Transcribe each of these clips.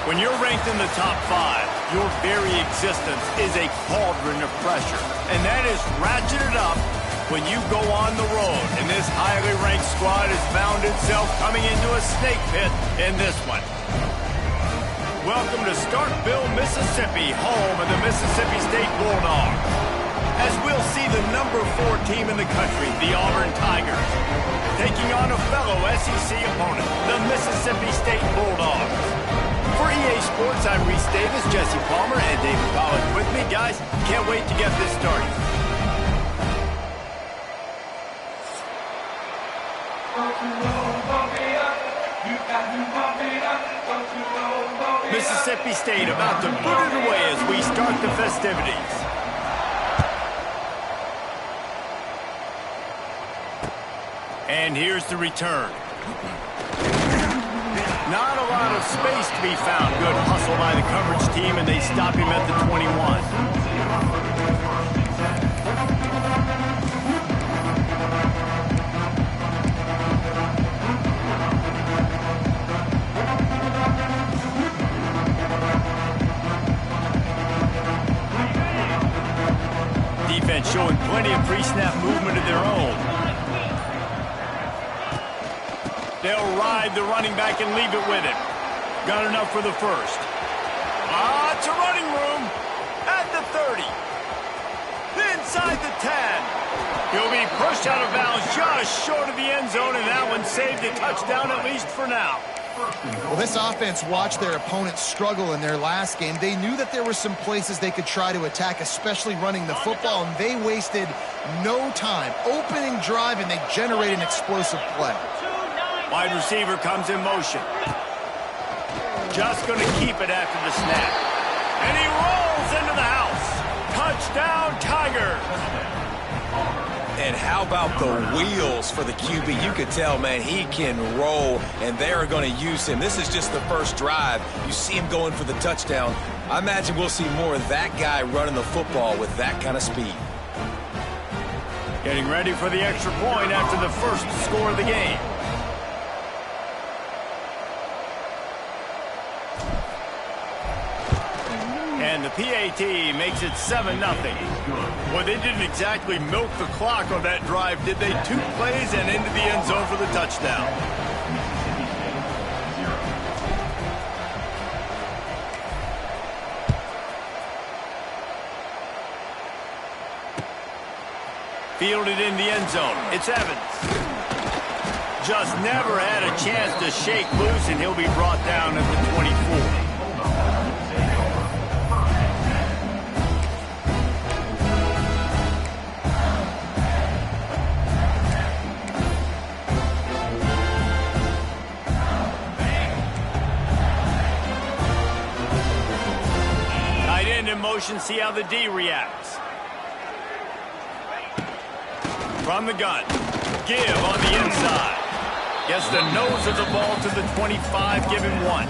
When you're ranked in the top 5, your very existence is a cauldron of pressure. And that is ratcheted up when you go on the road. And this highly ranked squad has found itself coming into a snake pit in this one. Welcome to Starkville, Mississippi, home of the Mississippi State Bulldogs. As we'll see the number 4 team in the country, the Auburn Tigers, taking on a fellow SEC opponent, the Mississippi State Bulldogs. For EA Sports, I'm Reese Davis, Jesse Palmer, and David Pollack with me. Guys, can't wait to get this started. Mississippi State about to put it away as we start the festivities. And here's the return. Not a lot of space to be found. Good hustle by the coverage team, and they stop him at the 21. Defense showing plenty of pre-snap movement of their own. They'll ride the running back and leave it with him. Got enough for the first. Lots of running room at the 30. Inside the 10. He'll be pushed out of bounds just short of the end zone, and that one saved a touchdown at least for now. Well, this offense watched their opponents struggle in their last game. They knew that there were some places they could try to attack, especially running the football, and they wasted no time. Opening drive, and they generate an explosive play. Wide receiver comes in motion. Just going to keep it after the snap. And he rolls into the house. Touchdown, Tigers. And how about the wheels for the QB? You could tell, man, he can roll, and they're going to use him. This is just the first drive. You see him going for the touchdown. I imagine we'll see more of that guy running the football with that kind of speed. Getting ready for the extra point after the first score of the game. And the PAT makes it 7-0. Well, they didn't exactly milk the clock on that drive, did they? 2 plays and into the end zone for the touchdown. Fielded in the end zone. It's Evans. Just never had a chance to shake loose, and he'll be brought down at the 24. In motion, see how the D reacts. From the gun, give on the inside. Gets the nose of the ball to the 25, give him 1.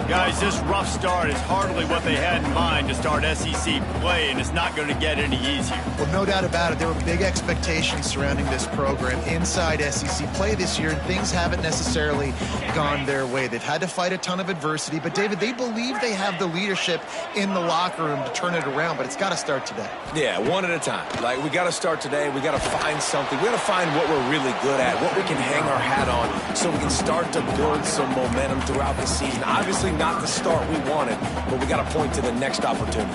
Guys, this rough start is hardly what they had in mind to start SEC play, and it's not going to get any easier. Well, no doubt about it. There were big expectations surrounding this program inside SEC play this year, and things haven't necessarily gone their way. They've had to fight a ton of adversity, but, David, they believe they have the leadership in the locker room to turn it around, but it's got to start today. Yeah, one at a time. Like, we got to start today. We got to find something. We got to find what we're really good at, what we can hang our hat on, so we can start to build some momentum throughout the season. Obviously, not the start we wanted, but we got to point to the next opportunity.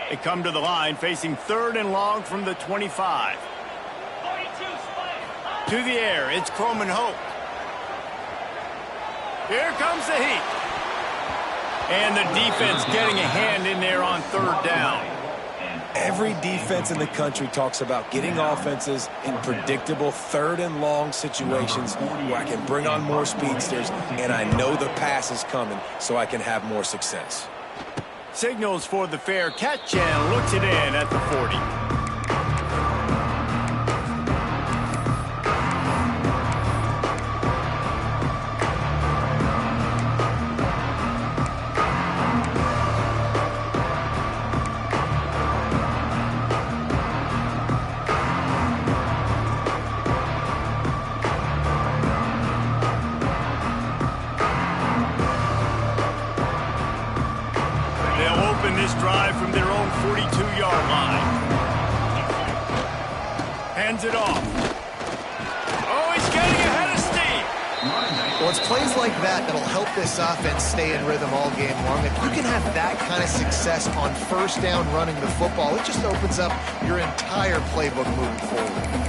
They come to the line facing 3rd and long from the 25. To the air, it's Croman Hope. Here comes the heat. And the defense getting a hand in there on 3rd down. Every defense in the country talks about getting offenses in predictable 3rd and long situations where I can bring on more speedsters and I know the pass is coming so I can have more success. Signals for the fair catch and looks it in at the 40. this drive from their own 42-yard line. Hands it off. Oh, he's getting ahead of steam. Well, it's plays like that that'll help this offense stay in rhythm all game long. If you can have that kind of success on first down running the football, it just opens up your entire playbook moving forward.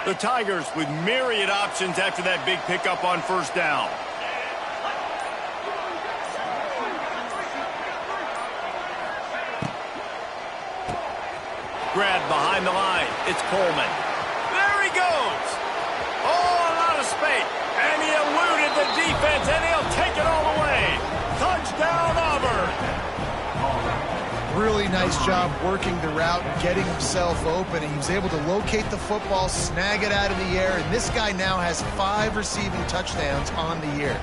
The Tigers with myriad options after that big pickup on first down. Grab behind the line. It's Coleman. There he goes. Oh, a lot of space. And he eluded the defense, and he'll take it all the way. Touchdown, Auburn. Really nice job working the route and getting himself open. And he was able to locate the football, snag it out of the air, and this guy now has 5 receiving touchdowns on the year.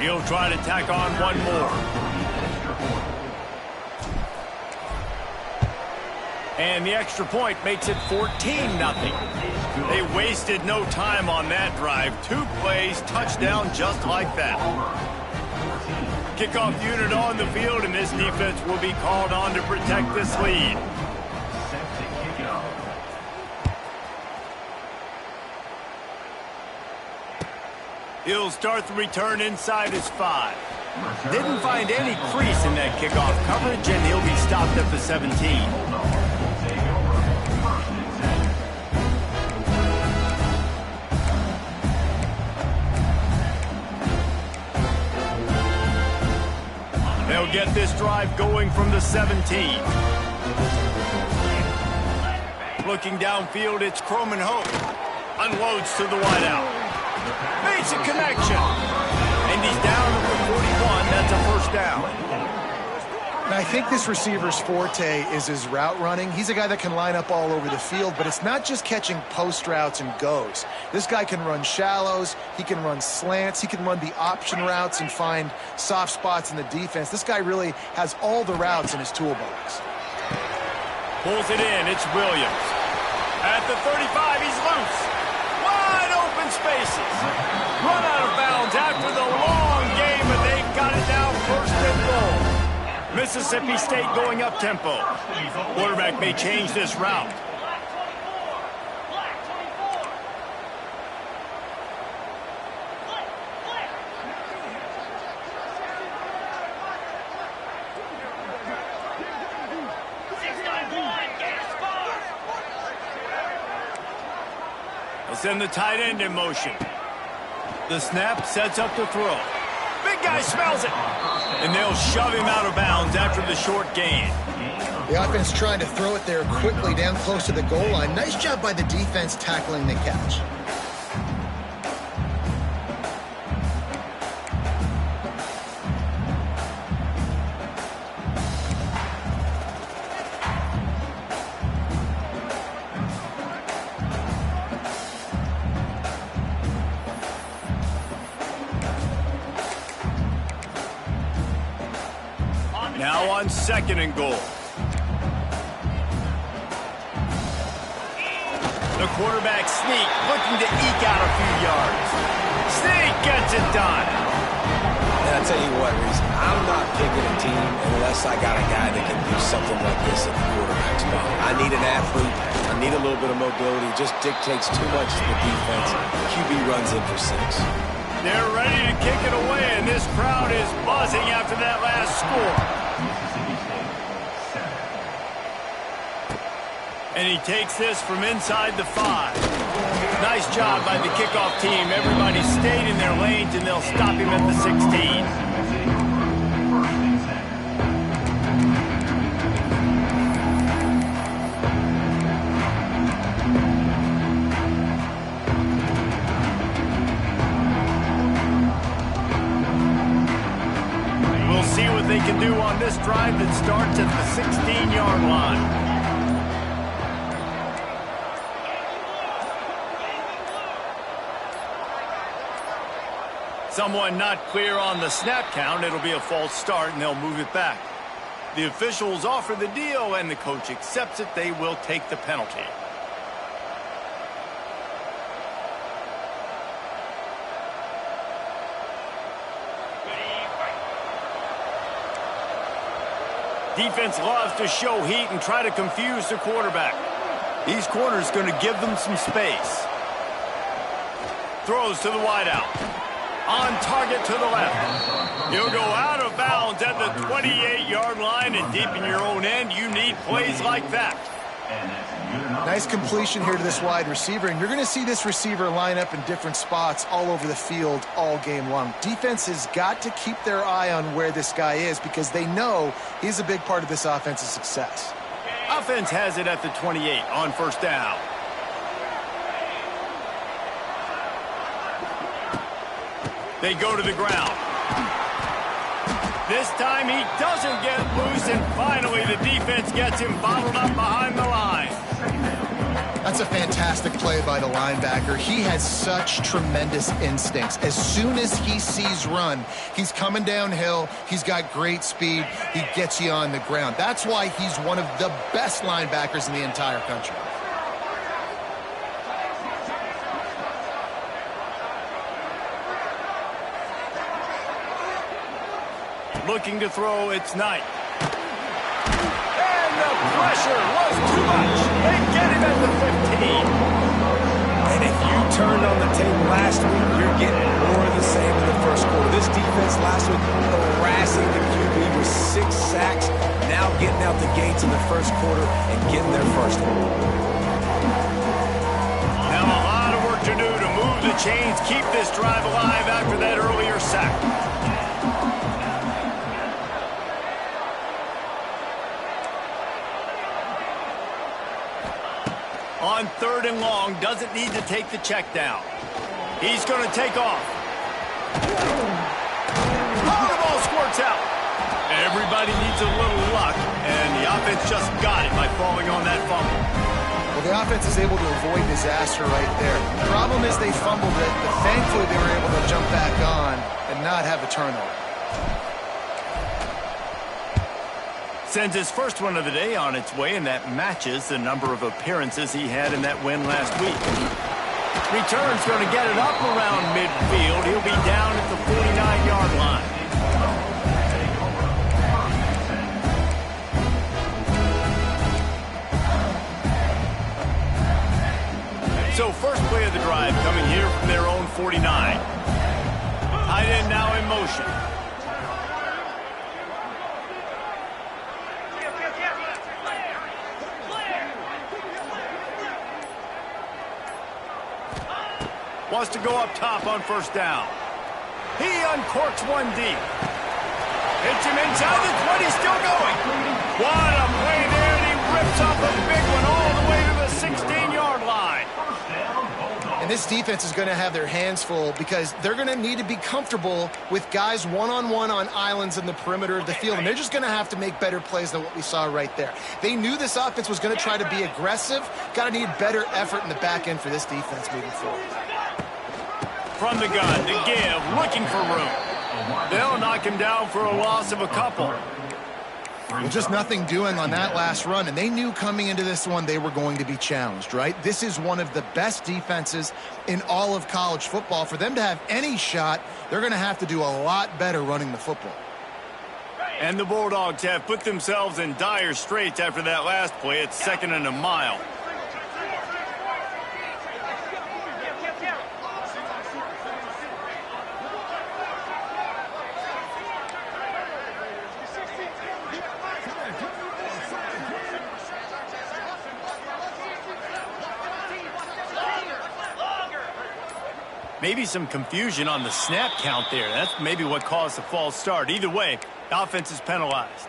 He'll try to tack on one more. And the extra point makes it 14-0. They wasted no time on that drive. 2 plays, touchdown just like that. Kickoff unit on the field, and this defense will be called on to protect this lead. He'll start the return inside his 5. Didn't find any crease in that kickoff coverage, and he'll be stopped at the 17. They'll get this drive going from the 17. Looking downfield, it's Croman Hope. Unloads to the wideout. Makes a connection. And he's down at the 41. That's a first down. And I think this receiver's forte is his route running. He's a guy that can line up all over the field, but it's not just catching post routes and goes. This guy can run shallows, he can run slants, he can run the option routes and find soft spots in the defense. This guy really has all the routes in his toolbox. Pulls it in, it's Williams. At the 35, he's loose. Wide open spaces. Run out of bounds after the long game, but they've got it down first and goal. Mississippi State going up tempo. Quarterback may change this route. They'll send the tight end in motion. The snap sets up the throw. Big guy smells it. And they'll shove him out of bounds after the short gain. The offense trying to throw it there quickly down close to the goal line. Nice job by the defense tackling the catch. Now on 2nd and goal. The quarterback sneak, looking to eke out a few yards. Sneak gets it done. And I'll tell you what, Reese, I'm not picking a team unless I got a guy that can do something like this at the quarterback spot. I need an athlete. I need a little bit of mobility. It just dictates too much to the defense. QB runs in for 6. They're ready to kick it away, and this crowd is buzzing after that last score. And he takes this from inside the 5. Nice job by the kickoff team. Everybody stayed in their lanes, and they'll stop him at the 16. We'll see what they can do on this drive that starts at the 16-yard line. Someone not clear on the snap count. It'll be a false start, and they'll move it back. The officials offer the deal, and the coach accepts it. They will take the penalty. Defense loves to show heat and try to confuse the quarterback. These corners going to give them some space. Throws to the wideout. On target to the left. He'll go out of bounds at the 28-yard line, and deep in your own end, you need plays like that. Nice completion here to this wide receiver, and you're going to see this receiver line up in different spots all over the field all game long. Defense has got to keep their eye on where this guy is because they know he's a big part of this offense's success. Offense has it at the 28 on first down. They go to the ground. This time he doesn't get loose, and finally the defense gets him bottled up behind the line. That's a fantastic play by the linebacker. He has such tremendous instincts. As soon as he sees run, he's coming downhill. He's got great speed. He gets you on the ground. That's why he's one of the best linebackers in the entire country. Looking to throw, it's Knight. And the pressure was too much. They get him at the 15. And if you turned on the tape last week, you're getting more of the same in the first quarter. This defense last week harassing the QB with 6 sacks, now getting out the gates in the first quarter and getting their first one. Now a lot of work to do to move the chains, keep this drive alive after that earlier sack. On third and long, doesn't need to take the check down. He's going to take off. Oh, the ball squirts out. Everybody needs a little luck, and the offense just got it by falling on that fumble. Well, the offense is able to avoid disaster right there. The problem is they fumbled it, but thankfully they were able to jump back on and not have a turnover. Sends his first one of the day on its way, and that matches the number of appearances he had in that win last week. Return's going to get it up around midfield. He'll be down at the 49-yard line. So first play of the drive coming here from their own 49. Tight end now in motion. Wants to go up top on first down. He uncorks one deep. Hits him inside the 20, still going. What a play there, and he rips off a big one all the way to the 16-yard line. And this defense is going to have their hands full because they're going to need to be comfortable with guys one-on-one on islands in the perimeter of the field, and they're just going to have to make better plays than what we saw right there. They knew this offense was going to try to be aggressive. Got to need better effort in the back end for this defense moving forward. From the gun to give, looking for room. They'll knock him down for a loss of a couple. Well, just nothing doing on that last run, and they knew coming into this one they were going to be challenged, right? This is one of the best defenses in all of college football. For them to have any shot, they're going to have to do a lot better running the football. And the Bulldogs have put themselves in dire straits after that last play. It's 2nd and a mile. Maybe some confusion on the snap count there. That's maybe what caused the false start. Either way, the offense is penalized.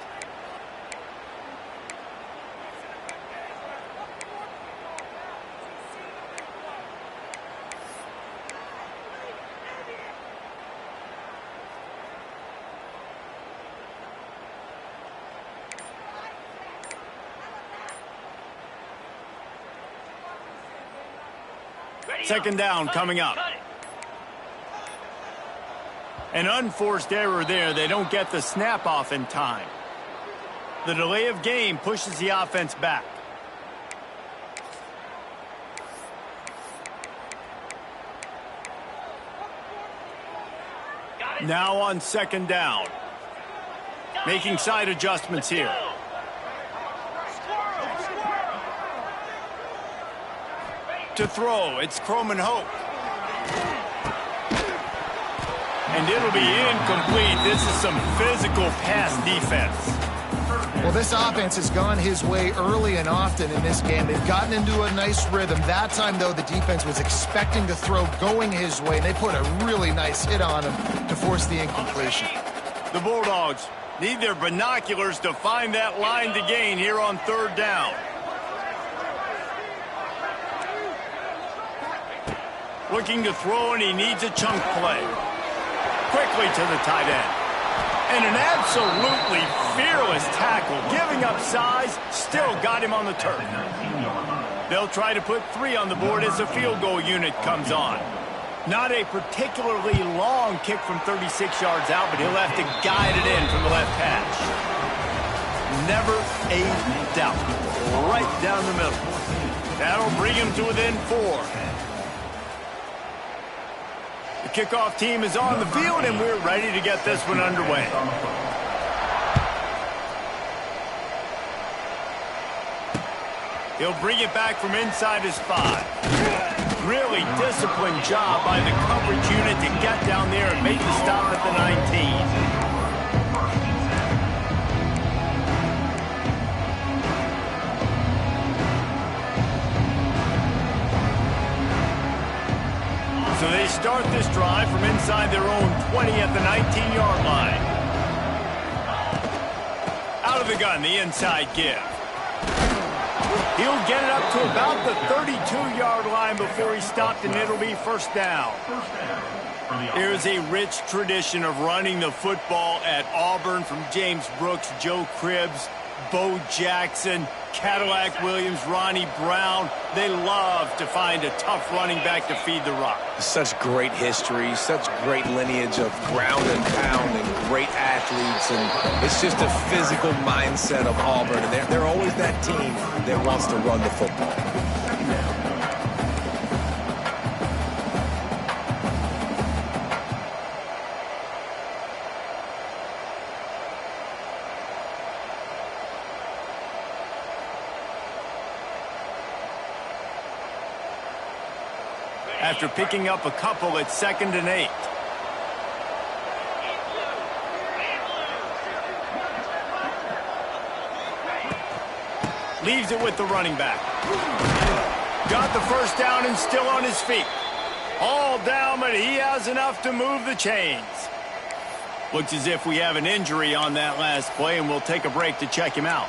Second down coming up. An unforced error there. They don't get the snap off in time. The delay of game pushes the offense back. Now on second down. Making side adjustments here. To throw, it's Croman Hope. And it'll be incomplete. This is some physical pass defense. Well, this offense has gone his way early and often in this game. They've gotten into a nice rhythm. That time, though, the defense was expecting the throw going his way, and they put a really nice hit on him to force the incompletion. The Bulldogs need their binoculars to find that line to gain here on third down. Looking to throw, and he needs a chunk play. Quickly to the tight end. And an absolutely fearless tackle. Giving up size, still got him on the turf. They'll try to put 3 on the board as the field goal unit comes on. Not a particularly long kick from 36 yards out, but he'll have to guide it in from the left hash. Never a doubt. Right down the middle. That'll bring him to within 4. The kickoff team is on the field, and we're ready to get this one underway. He'll bring it back from inside his 5. Really disciplined job by the coverage unit to get down there and make the stop at the 19. So they start this drive from inside their own 20 at the 19-yard line. Out of the gun, the inside give. He'll get it up to about the 32-yard line before he stopped, and it'll be first down. There's a rich tradition of running the football at Auburn from James Brooks, Joe Cribbs, Bo Jackson, Cadillac Williams, Ronnie Brown. They love to find a tough running back to feed the rock. Such great history, such great lineage of ground and pound and great athletes. And it's just a physical mindset of Auburn. And they're always that team that wants to run the football. After picking up a couple at 2nd and 8. Leaves it with the running back. Got the first down and still on his feet. All down, but he has enough to move the chains. Looks as if we have an injury on that last play, and we'll take a break to check him out.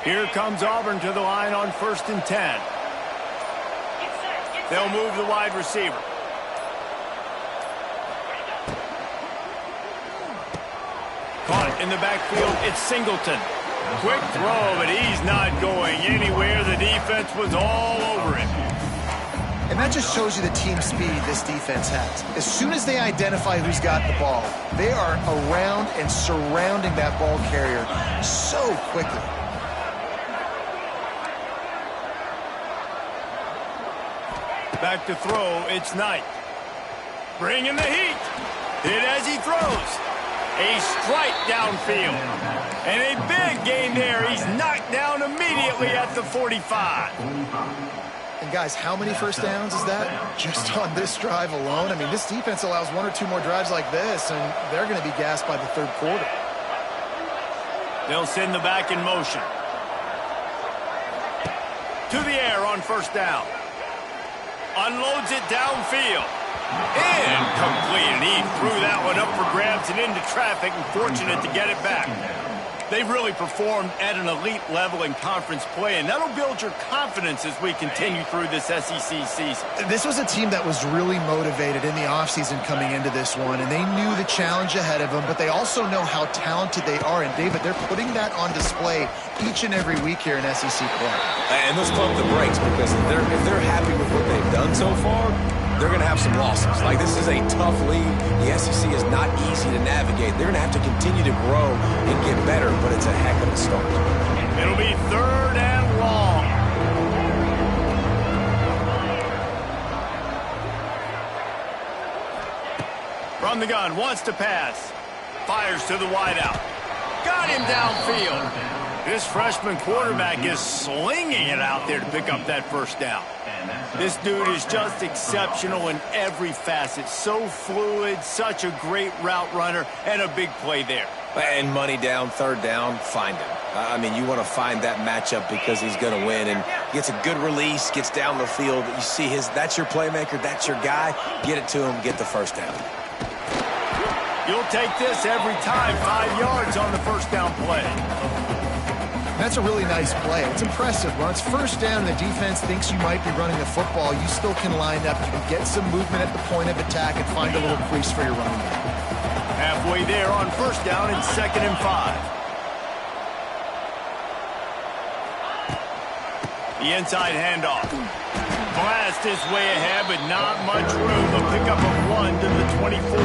Here comes Auburn to the line on 1st and 10. They'll move the wide receiver. Caught in the backfield, it's Singleton. Quick throw, but he's not going anywhere. The defense was all over him. And that just shows you the team speed this defense has. As soon as they identify who's got the ball, they are around and surrounding that ball carrier so quickly. Back to throw, it's Knight. Bringing the heat. Hit as he throws. A strike downfield. And a big gain there. He's knocked down immediately at the 45. And guys, how many first downs is that just on this drive alone? I mean, this defense allows 1 or 2 more drives like this, and they're going to be gassed by the 3rd quarter. They'll send the back in motion. To the air on 1st down. Unloads it downfield. Incomplete, and he threw that one up for grabs and into traffic, and fortunate to get it back. They've really performed at an elite level in conference play, and that'll build your confidence as we continue through this SEC season. This was a team that was really motivated in the offseason coming into this one, and they knew the challenge ahead of them, but they also know how talented they are. And, David, they're putting that on display each and every week here in SEC play. And let's pump the brakes, because if they're happy with what they've done so far, they're going to have some losses. Like, this is a tough league. The SEC is not easy to navigate. They're going to have to continue to grow and get better, but it's a heck of a start. It'll be 3rd and long. From the gun, wants to pass. Fires to the wideout. Got him downfield. This freshman quarterback is slinging it out there to pick up that first down. This dude is just exceptional in every facet. So fluid, such a great route runner, and a big play there. And money down, 3rd down, find him. I mean, you want to find that matchup because he's going to win. And gets a good release, gets down the field. You see that's your playmaker, that's your guy. Get it to him, get the first down. You'll take this every time. 5 yards on the first down play. That's a really nice play. It's impressive. When it's first down, the defense thinks you might be running the football. You still can line up. You can get some movement at the point of attack and find a little crease for your running back. Halfway there on first down and 2nd and 5. The inside handoff. Blast his way ahead, but not much room. A pickup of 1 to the 24.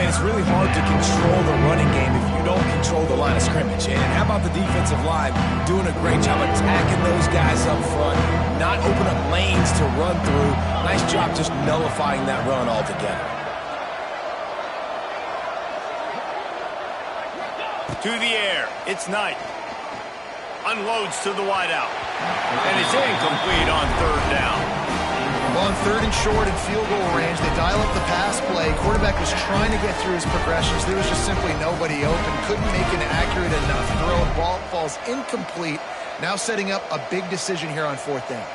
And it's really hard to control the running game if you don't control the line of scrimmage. And how about the defensive line doing a great job attacking those guys up front, not open up lanes to run through. Nice job just nullifying that run altogether. To the air. It's Knight. Unloads to the wideout. And it's incomplete on 3rd down. Well, on 3rd and short and field goal range, they dial up the pass play. Quarterback was trying to get through his progressions. There was just simply nobody open. Couldn't make an accurate enough throw. Ball falls incomplete. Now setting up a big decision here on 4th down.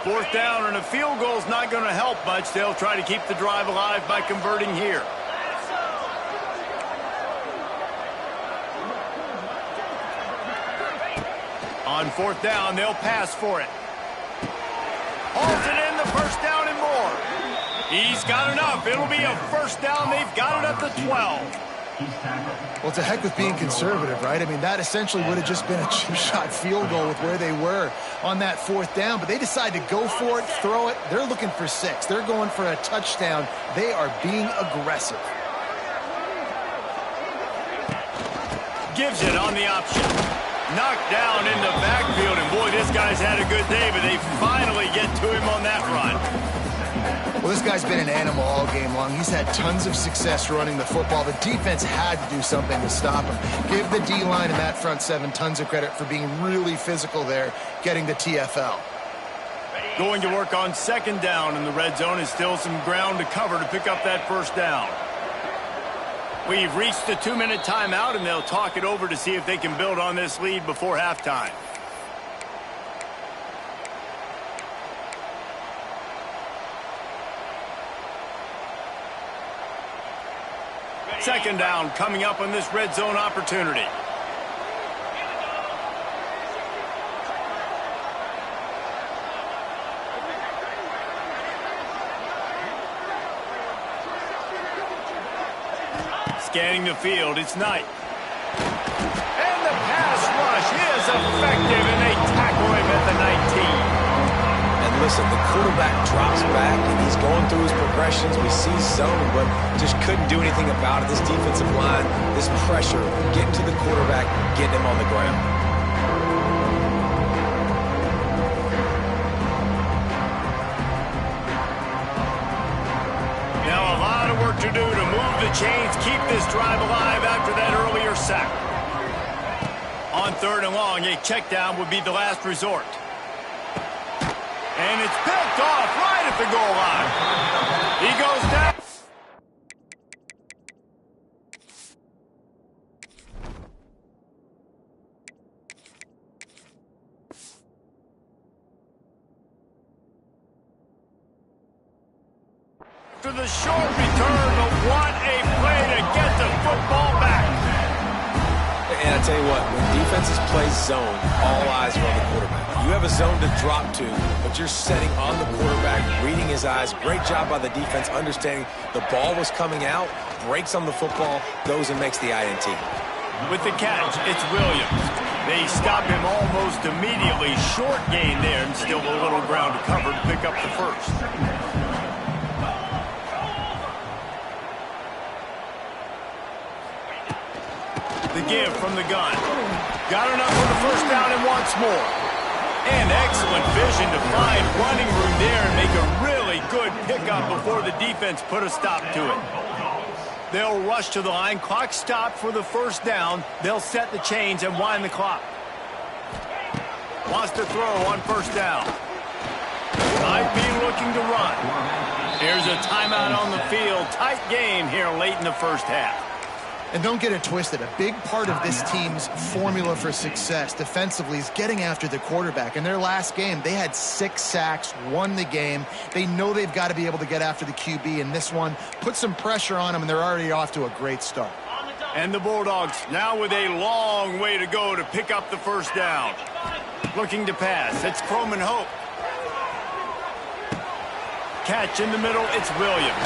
Fourth down, and a field goal's not going to help much. They'll try to keep the drive alive by converting here. On 4th down, they'll pass for it. Hauls it in, the first down and more. He's got enough. It'll be a first down. They've got it at the 12. Well, to heck with being conservative, right? I mean, that essentially would have just been a chip-shot field goal with where they were on that 4th down. But they decide to go for it, throw it. They're looking for 6. They're going for a touchdown. They are being aggressive. Gives it on the option. Knocked down in the backfield, and boy, this guy's had a good day, but they finally get to him on that run. Well, this guy's been an animal all game long. He's had tons of success running the football. The defense had to do something to stop him. Give the D-line and that front 7 tons of credit for being really physical there, getting the TFL. Going to work on 2nd down, and the red zone is still some ground to cover to pick up that first down. We've reached the 2-minute timeout, and they'll talk it over to see if they can build on this lead before halftime. Second down coming up on this red zone opportunity. Scanning the field, it's Knight. And the pass rush is effective, and they tackle him at the 19. And listen, the quarterback drops back, and he's going through his progressions. We see some, but just couldn't do anything about it. This defensive line, this pressure, getting to the quarterback, getting him on the ground. Now a lot of work to do to move the chains, keep this drive alive after that earlier sack. On 3rd and long, a check down would be the last resort. And it's picked off right at the goal line. He goes down. for the short return, but what a play to get the football back. And I tell you what, when defenses play zone, all eyes are on the quarterback. You have a zone to drop to, but you're setting on the quarterback, reading his eyes. Great job by the defense, understanding the ball was coming out, breaks on the football, goes and makes the INT. With the catch, it's Williams. They stop him almost immediately. Short gain there, and still a little ground to cover to pick up the first. The give from the gun. Got enough for the first down and wants more. And excellent vision to find running room there and make a really good pickup before the defense put a stop to it. They'll rush to the line. Clock stopped for the first down. They'll set the chains and wind the clock. Wants to throw on first down. Might be looking to run. Here's a timeout on the field. Tight game here late in the first half. And don't get it twisted. A big part of this team's formula for success defensively is getting after the quarterback. In their last game, they had 6 sacks, won the game. They know they've got to be able to get after the QB, and this one put some pressure on them, and they're already off to a great start. And the Bulldogs now with a long way to go to pick up the first down. Looking to pass. It's Croman Hope. Catch in the middle. It's Williams.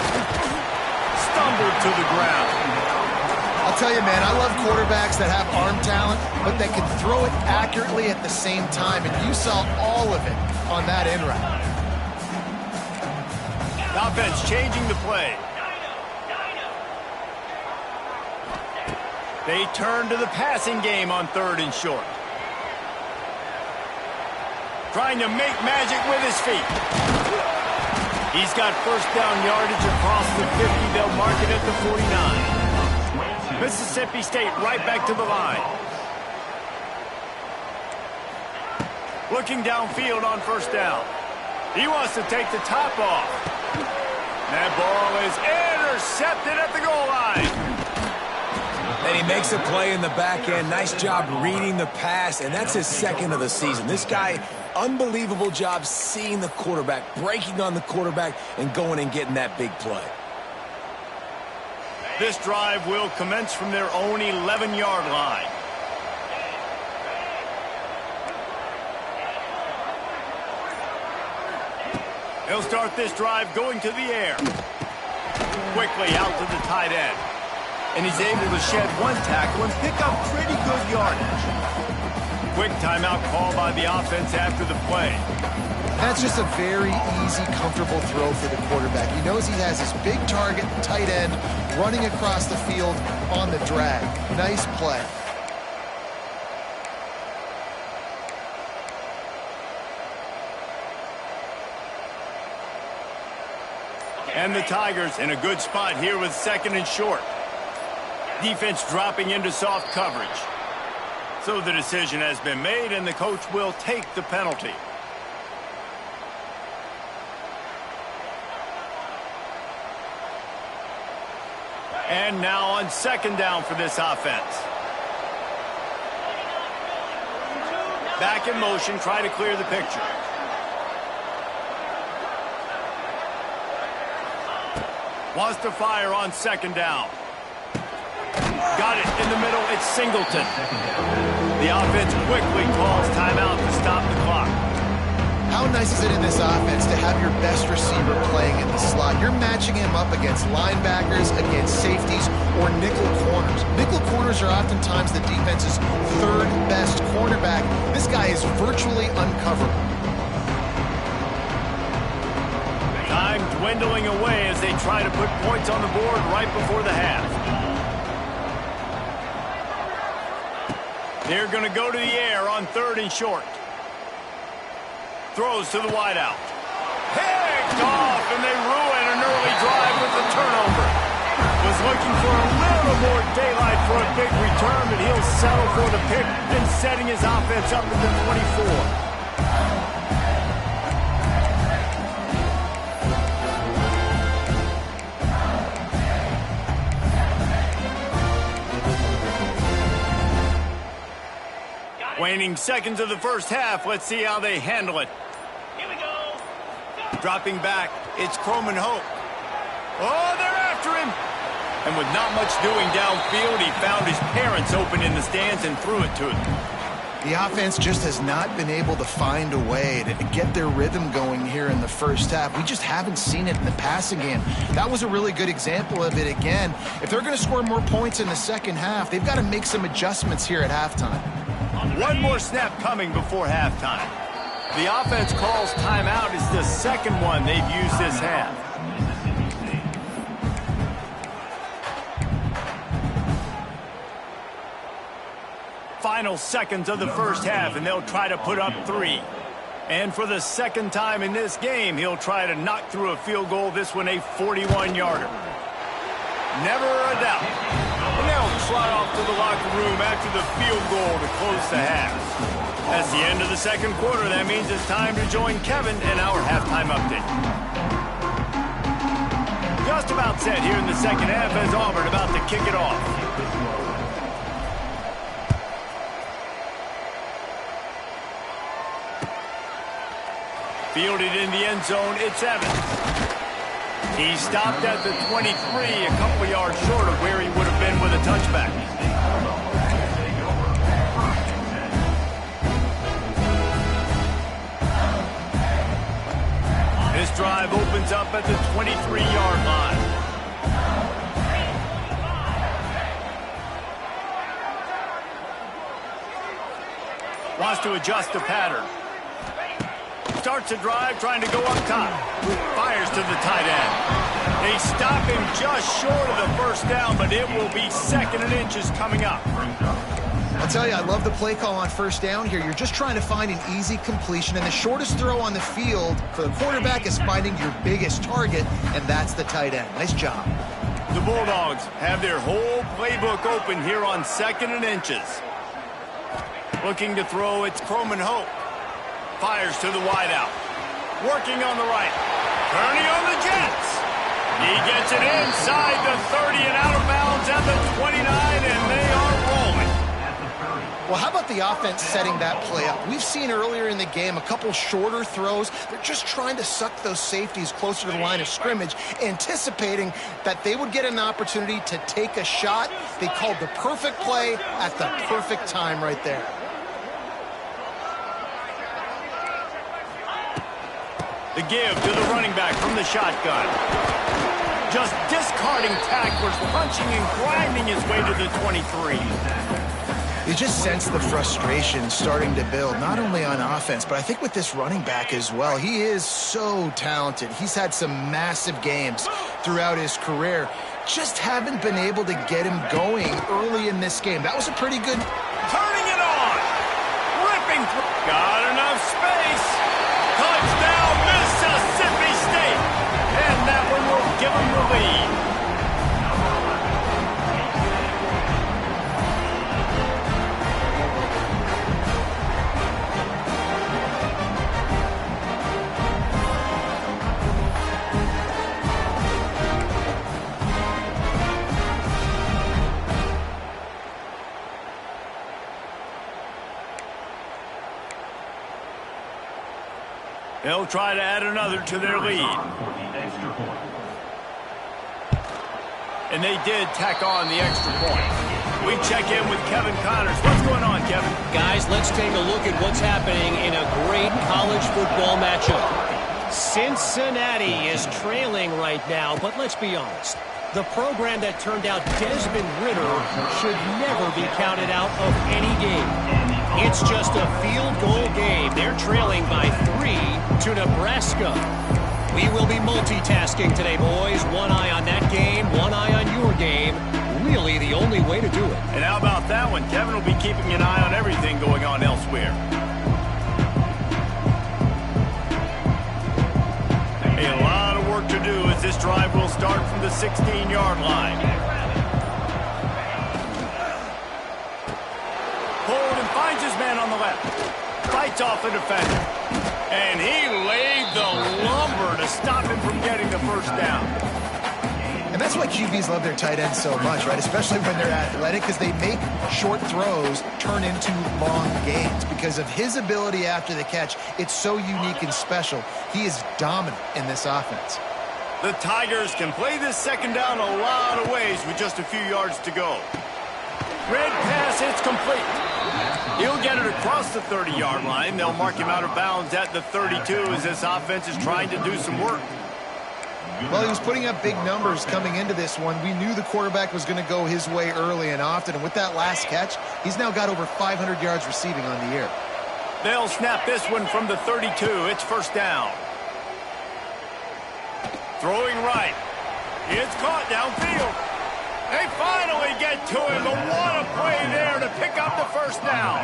Stumbled to the ground. I'll tell you, man, I love quarterbacks that have arm talent, but that can throw it accurately at the same time, and you saw all of it on that in route. Offense changing the play. They turn to the passing game on 3rd and short. Trying to make magic with his feet. He's got first down yardage across the 50. They'll mark it at the 49. Mississippi State right back to the line. Looking downfield on first down. He wants to take the top off. That ball is intercepted at the goal line. And he makes a play in the back end. Nice job reading the pass, and that's his 2nd of the season. This guy, unbelievable job seeing the quarterback, breaking on the quarterback, and going and getting that big play. This drive will commence from their own 11-yard line. They'll start this drive going to the air. Quickly out to the tight end. And he's able to shed 1 tackle and pick up pretty good yardage. Quick timeout call by the offense after the play. That's just a very easy, comfortable throw for the quarterback. He knows he has his big target, tight end, running across the field on the drag. Nice play. And the Tigers in a good spot here with 2nd and short. Defense dropping into soft coverage. So the decision has been made, and the coach will take the penalty. And now on 2nd down for this offense. Back in motion, try to clear the picture. Wants to fire on 2nd down. Got it in the middle, it's Singleton. The offense quickly calls timeout to stop the clock. How nice is it in this offense to have your best receiver playing in the slot? You're matching him up against linebackers, against safeties, or nickel corners. Nickel corners are oftentimes the defense's 3rd best cornerback. This guy is virtually uncoverable. Time dwindling away as they try to put points on the board right before the half. They're going to go to the air on 3rd and short. Throws to the wideout. Picked off, and they ruin an early drive with the turnover. Was looking for a little more daylight for a big return, but he'll settle for the pick and setting his offense up at the 24. Waning seconds of the first half. Let's see how they handle it. Here we go. Dropping back, it's Croman Hope. Oh, they're after him. And with not much doing downfield, he found his parents open in the stands and threw it to them. The offense just has not been able to find a way to get their rhythm going here in the first half. We just haven't seen it in the passing game. That was a really good example of it again. If they're going to score more points in the second half, they've got to make some adjustments here at halftime. One more snap coming before halftime. The offense calls timeout. It's the second one they've used this half. Final seconds of the first half, and they'll try to put up 3. And for the second time in this game, he'll try to knock through a field goal, this one a 41-yarder. Never a doubt. And they'll trot off to the locker room after the field goal to close the half. That's the end of the second quarter. That means it's time to join Kevin in our halftime update. Just about set here in the second half as Auburn about to kick it off. Fielded in the end zone, it's Evans. He stopped at the 23, a couple yards short of where he would have been with a touchback. This drive opens up at the 23-yard line. Wants to adjust the pattern. Starts a drive trying to go up top. Fires to the tight end. They stop him just short of the first down, but it will be second and inches coming up. I'll tell you, I love the play call on first down here. You're just trying to find an easy completion, and the shortest throw on the field for the quarterback is finding your biggest target, and that's the tight end. Nice job. The Bulldogs have their whole playbook open here on second and inches. Looking to throw, it's Croman Hope. Fires to the wideout. Working on the right. Turning on the Jets. He gets it inside the 30 and out of bounds at the 29, and they are rolling. Well, how about the offense setting that play up? We've seen earlier in the game a couple shorter throws. They're just trying to suck those safeties closer to the line of scrimmage, anticipating that they would get an opportunity to take a shot. They called the perfect play at the perfect time right there. The give to the running back from the shotgun. Just discarding tacklers, punching and grinding his way to the 23. You just sense the frustration starting to build, not only on offense, but I think with this running back as well. He is so talented. He's had some massive games throughout his career. Just haven't been able to get him going early in this game. That was a pretty good... Turning it on. Ripping through. Got enough space. Touchdown, Mississippi State. And that one will give them the lead. They'll try to add another to their lead. And they did tack on the extra point. We check in with Kevin Connors. What's going on, Kevin? Guys, let's take a look at what's happening in a great college football matchup. Cincinnati is trailing right now, but let's be honest. The program that turned out Desmond Ridder should never be counted out of any game. It's just a field goal game. They're trailing by 3 to Nebraska. We will be multitasking today, boys. One eye on that game, one eye on your game. Really the only way to do it. And how about that one? Kevin will be keeping an eye on everything going on elsewhere. A lot of work to do as this drive will start from the 16-yard line. Pulled and finds his man on the left. Fights off the defender. And he laid the lumber to stop him from getting the first down. And that's why QBs love their tight ends so much, right? Especially when they're athletic, because they make short throws turn into long gains. Because of his ability after the catch, it's so unique and special. He is dominant in this offense. The Tigers can play this second down a lot of ways with just a few yards to go. Red pass, it's complete. He'll get it across the 30-yard line. They'll mark him out of bounds at the 32 as this offense is trying to do some work. Well, he was putting up big numbers coming into this one. We knew the quarterback was going to go his way early and often. And with that last catch, he's now got over 500 yards receiving on the year. They'll snap this one from the 32. It's first down. Throwing right. It's caught downfield. They finally get to him, but what a play there to pick up the first down.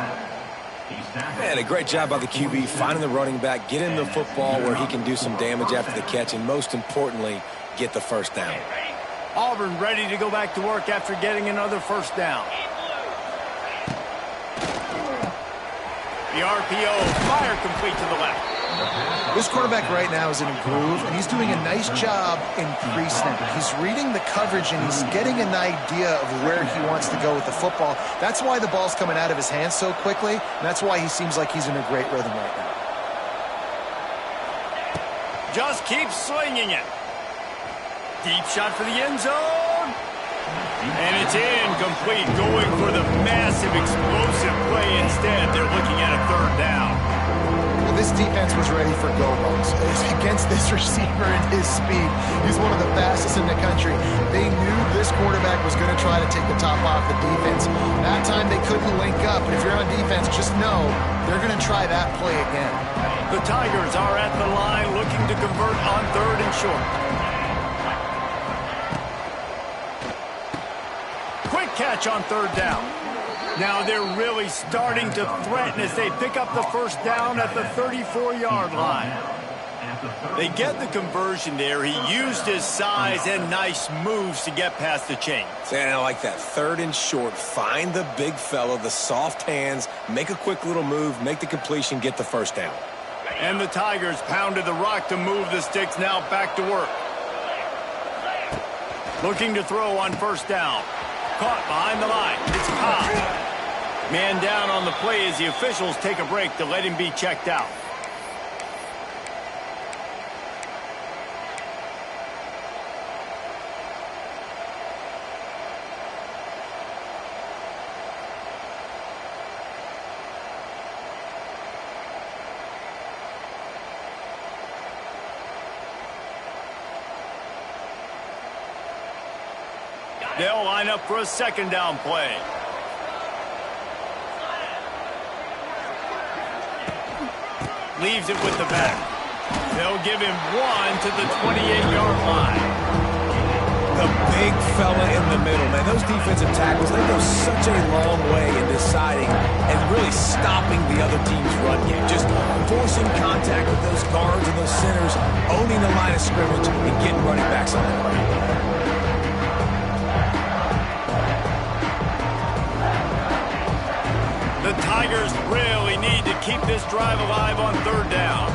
Man, a great job by the QB finding the running back, getting the football where he can do some damage after the catch, and most importantly, get the first down. Auburn ready to go back to work after getting another first down. The RPO, fire complete to the left. This quarterback right now is in a groove, and he's doing a nice job in pre-snap. He's reading the coverage, and he's getting an idea of where he wants to go with the football. That's why the ball's coming out of his hands so quickly, and that's why he seems like he's in a great rhythm right now. Just keep slinging it. Deep shot for the end zone. And it's incomplete, going for the massive explosive play instead. They're looking at a third down. Well, this defense was ready for go-balls. Against this receiver and his speed, he's one of the fastest in the country. They knew this quarterback was going to try to take the top off the defense. That time they couldn't link up, but if you're on defense, just know they're going to try that play again. The Tigers are at the line looking to convert on third and short. Quick catch on third down. Now they're really starting to threaten as they pick up the first down at the 34-yard line. They get the conversion there. He used his size and nice moves to get past the chains. And I like that. Third and short. Find the big fella, the soft hands, make a quick little move, make the completion, get the first down. And the Tigers pounded the rock to move the sticks, now back to work. Looking to throw on first down. Caught behind the line. It's caught. Man down on the play as the officials take a break to let him be checked out. They'll line up for a second down play. Leaves it with the back. They'll give him one to the 28-yard line. The big fella in the middle, man. Those defensive tackles, they go such a long way in deciding and really stopping the other team's run game. Just forcing contact with those guards and those centers, owning the line of scrimmage, and getting running backs on the play. The Tigers really need to keep this drive alive on third down.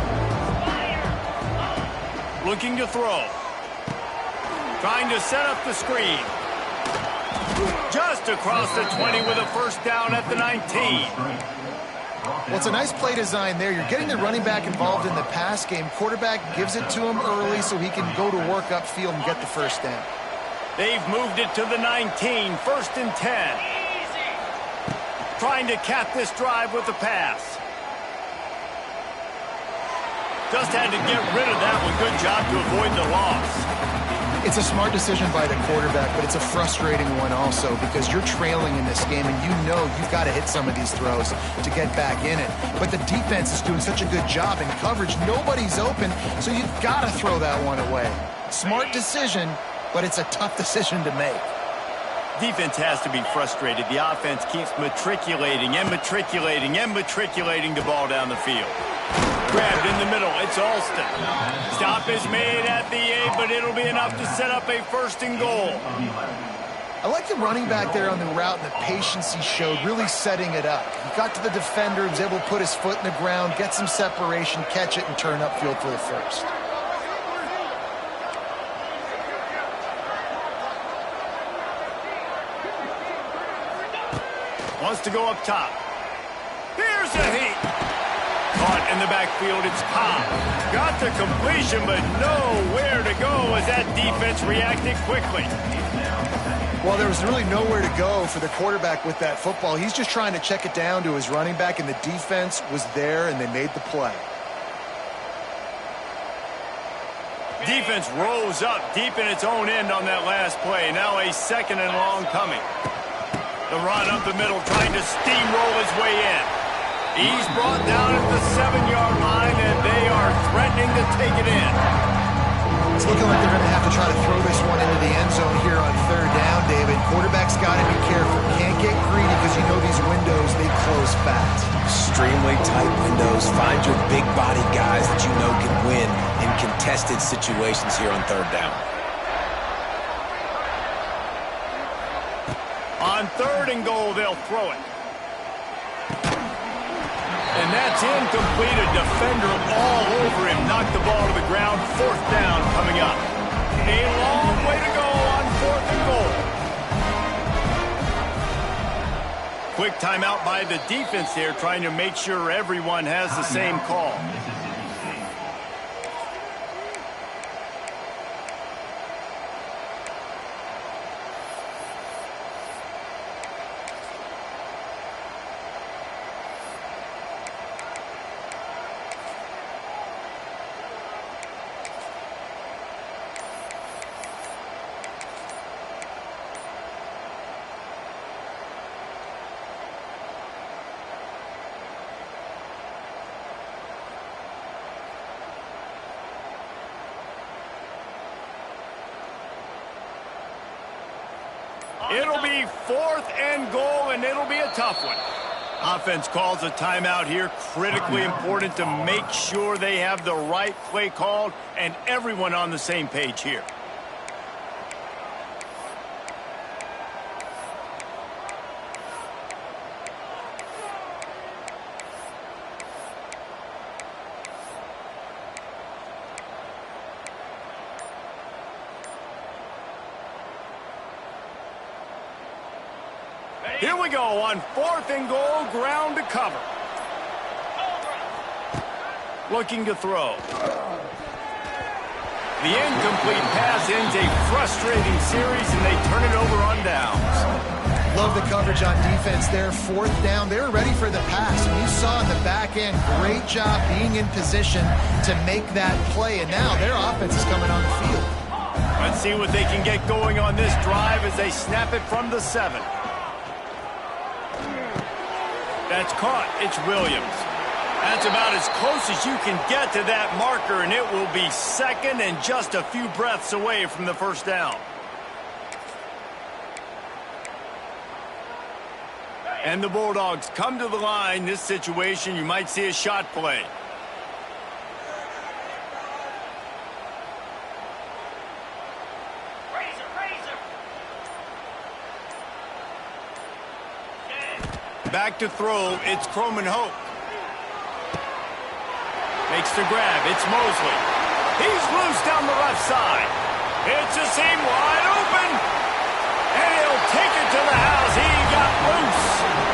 Looking to throw. Trying to set up the screen. Just across the 20 with a first down at the 19. Well, it's a nice play design there. You're getting the running back involved in the pass game. Quarterback gives it to him early so he can go to work upfield and get the first down. They've moved it to the 19, first and 10. Trying to cap this drive with the pass. Just had to get rid of that one. Good job to avoid the loss. It's a smart decision by the quarterback, but it's a frustrating one also because you're trailing in this game and you know you've got to hit some of these throws to get back in it. But the defense is doing such a good job in coverage. Nobody's open, so you've got to throw that one away. Smart decision, but it's a tough decision to make. Defense has to be frustrated. The offense keeps matriculating and matriculating and matriculating the ball down the field. Grabbed in the middle. It's Alston. Stop is made at the 8, but it'll be enough to set up a first and goal. I like the running back there on the route and the patience he showed, really setting it up. He got to the defender, he was able to put his foot in the ground, get some separation, catch it, and turn upfield for the first. Wants to go up top. Here's a heat. Caught in in the backfield. It's Cobb. Got the completion, but nowhere to go as that defense reacted quickly. Well, there was really nowhere to go for the quarterback with that football. He's just trying to check it down to his running back, and the defense was there, and they made the play. Defense rose up deep in its own end on that last play. Now a second and long coming. The run up the middle, trying to steamroll his way in. He's brought down at the 7-yard line, and they are threatening to take it in. It's looking like they're going to have to try to throw this one into the end zone here on third down, David. Quarterback's got to be careful. Can't get greedy because you know these windows, they close fast. Extremely tight windows. Find your big body guys that you know can win in contested situations here on third down. On third and goal, they'll throw it. And that's incomplete. A defender all over him. Knocked the ball to the ground. Fourth down coming up. A long way to go on fourth and goal. Quick timeout by the defense here, trying to make sure everyone has the same call. It'll be fourth and goal, and it'll be a tough one. Offense calls a timeout here. Critically important to make sure they have the right play called and everyone on the same page here. Here we go on fourth and goal, ground to cover. Looking to throw. The incomplete pass ends a frustrating series, and they turn it over on downs. Love the coverage on defense there. Fourth down, they were ready for the pass. And you saw in the back end, great job being in position to make that play. And now their offense is coming on the field. Let's see what they can get going on this drive as they snap it from the 7. That's caught. It's Williams. That's about as close as you can get to that marker, and it will be second and just a few breaths away from the first down. And the Bulldogs come to the line. This situation, you might see a shot play. Back to throw, it's Croman Hope. Makes the grab, it's Mosley. He's loose down the left side. It's a seam wide open. And he'll take it to the house. He got loose.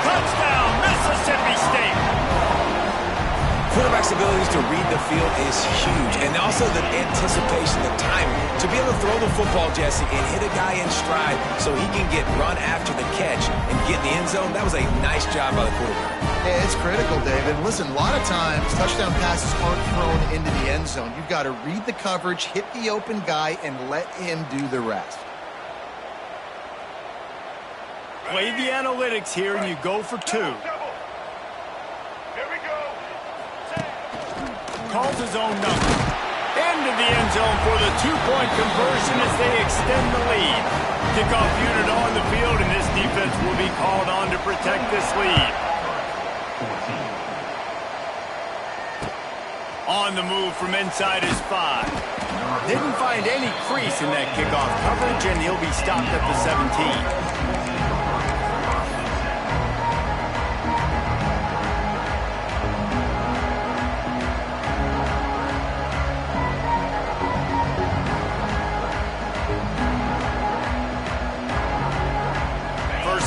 Touchdown, Mississippi State. Quarterback's abilities to read the field is huge, and also the anticipation, the timing. To be able to throw the football, Jesse, and hit a guy in stride so he can get run after the catch and get in the end zone, that was a nice job by the quarterback. Yeah, it's critical, David. Listen, a lot of times touchdown passes aren't thrown into the end zone. You've got to read the coverage, hit the open guy, and let him do the rest. Play the analytics here, and you go for 2. Calls his own number. Into the end zone for the 2-point conversion as they extend the lead. Kickoff unit on the field, and this defense will be called on to protect this lead. On the move from inside his 5. Didn't find any crease in that kickoff coverage, and he'll be stopped at the 17.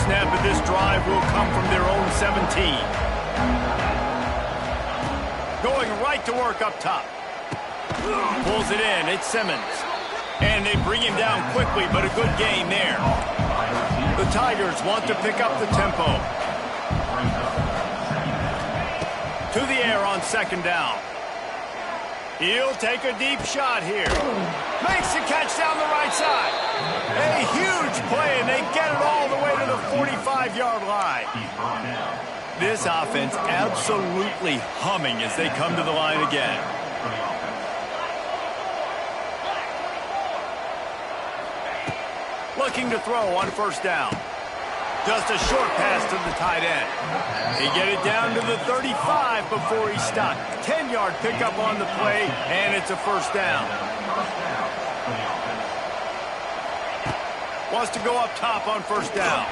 Snap of this drive will come from their own 17. Going right to work up top. Pulls it in. It's Simmons. And they bring him down quickly, but a good gain there. The Tigers want to pick up the tempo. To the air on second down. He'll take a deep shot here. Makes the catch down the right side. A huge play, and they get it all the way to the 45-yard line. This offense absolutely humming as they come to the line again. Looking to throw on first down. Just a short pass to the tight end. He get it down to the 35 before he's stopped. 10-yard pickup on the play, and it's a first down. Wants to go up top on first down.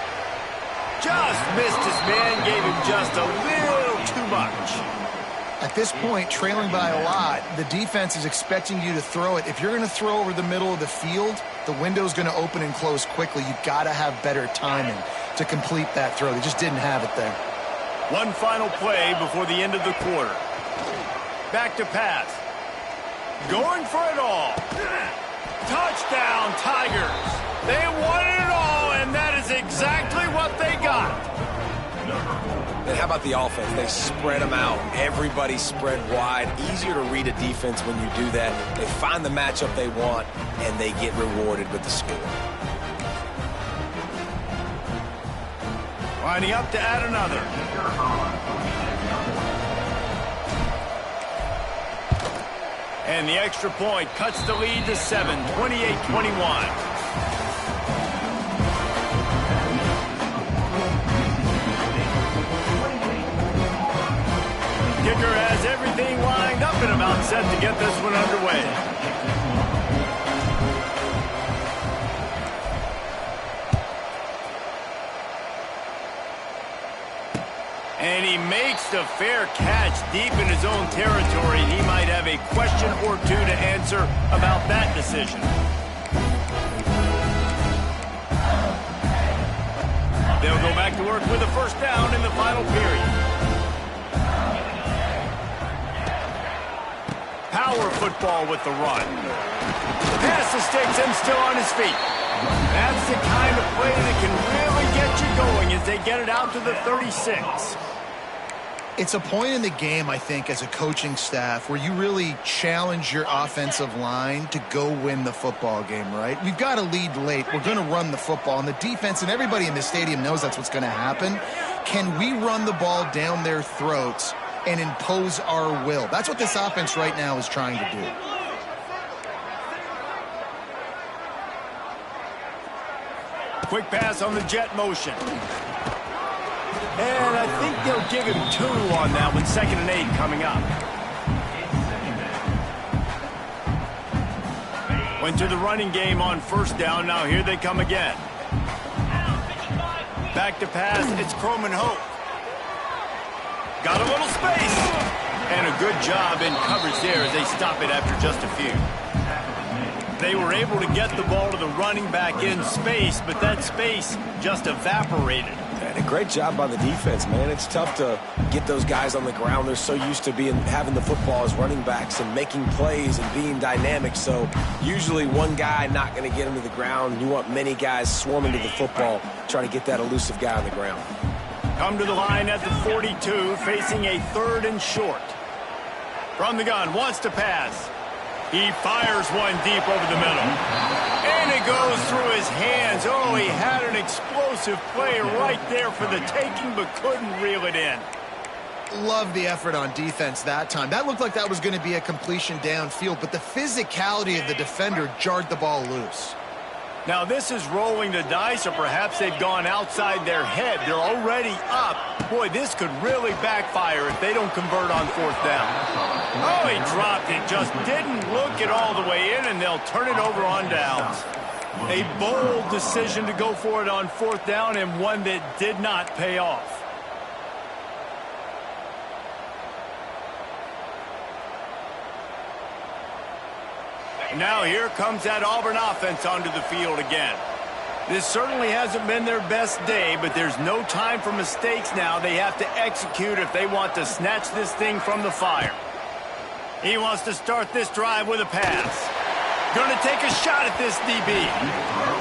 Just missed his man, gave him just a little too much. At this point, trailing by a lot, the defense is expecting you to throw it. If you're going to throw over the middle of the field, the window's going to open and close quickly. You've got to have better timing to complete that throw. They just didn't have it there. One final play before the end of the quarter. Back to pass. Going for it all. Touchdown, Tigers. They wanted it all, and that is exactly what they got. And how about the offense? They spread them out. Everybody spread wide. Easier to read a defense when you do that. They find the matchup they want, and they get rewarded with the score. Lining up to add another. And the extra point cuts the lead to 7, 28-21. Kicker has everything lined up and about set to get this one underway. And he makes the fair catch deep in his own territory. He might have a question or two to answer about that decision. They'll go back to work with a first down in the final period. Power football with the run. Pass the sticks and still on his feet. That's the kind of play that can really get you going as they get it out to the 36. It's a point in the game, I think, as a coaching staff where you really challenge your offensive line to go win the football game, right? We've got to lead late. We're going to run the football. And the defense and everybody in the stadium knows that's what's going to happen. Can we run the ball down their throats and impose our will? That's what this offense right now is trying to do. Quick pass on the jet motion. And I think they'll give him 2 on that one. 2nd and 8 coming up. Went to the running game on first down. Now here they come again. Back to pass. It's Croman Hope. Got a little space. And a good job in coverage there as they stop it after just a few. They were able to get the ball to the running back in space, but that space just evaporated. And a great job by the defense, man. It's tough to get those guys on the ground. They're so used to having the football as running backs and making plays and being dynamic. So usually one guy not going to get him to the ground. You want many guys swarming to the football, trying to get that elusive guy on the ground. Come to the line at the 42, facing a 3rd and short. From the gun, wants to pass. He fires one deep over the middle. And it goes through his hands. Oh, he had an explosive play right there for the taking, but couldn't reel it in. Love the effort on defense that time. That looked like that was going to be a completion downfield, but the physicality of the defender jarred the ball loose. Now, this is rolling the dice, or perhaps they've gone outside their head. They're already up. Boy, this could really backfire if they don't convert on 4th down. Oh, he dropped it. Just didn't look it all the way in, and they'll turn it over on downs. A bold decision to go for it on 4th down, and one that did not pay off. Now here comes that Auburn offense onto the field again. This certainly hasn't been their best day, but there's no time for mistakes now. They have to execute if they want to snatch this thing from the fire. He wants to start this drive with a pass. Going to take a shot at this DB.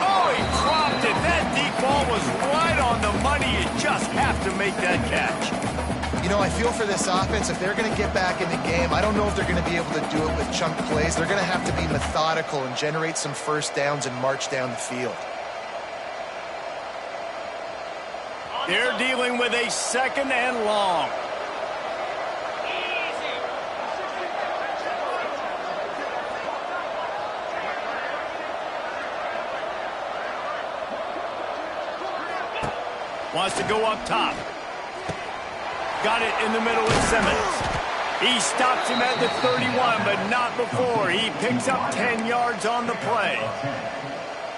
Oh, he dropped it. That deep ball was right on the money. You just have to make that catch. You know, I feel for this offense, if they're going to get back in the game, I don't know if they're going to be able to do it with chunk plays. They're going to have to be methodical and generate some first downs and march down the field. They're dealing with a 2nd and long. Wants to go up top. Got it in the middle with Simmons. He stops him at the 31, but not before. He picks up 10 yards on the play.